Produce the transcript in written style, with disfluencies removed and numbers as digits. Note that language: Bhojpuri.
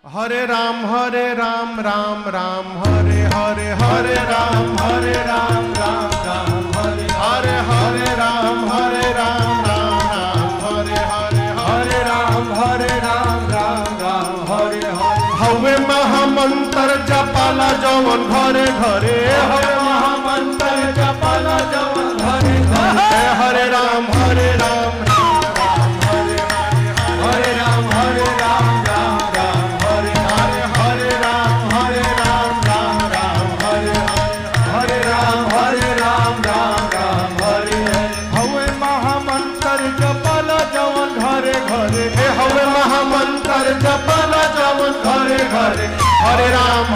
हरे राम राम राम हरे हरे हरे राम राम राम हरे हरे राम राम हरे हरे हरे राम राम हरे हरे हवे महामंत्र जपाला जवन घरे घरे हवे महामंत्र जपाला जवन घरे घरे हरे राम हरे राम हरे राम हवे महामंत्र जपाला जवन घरे घरे हरे राम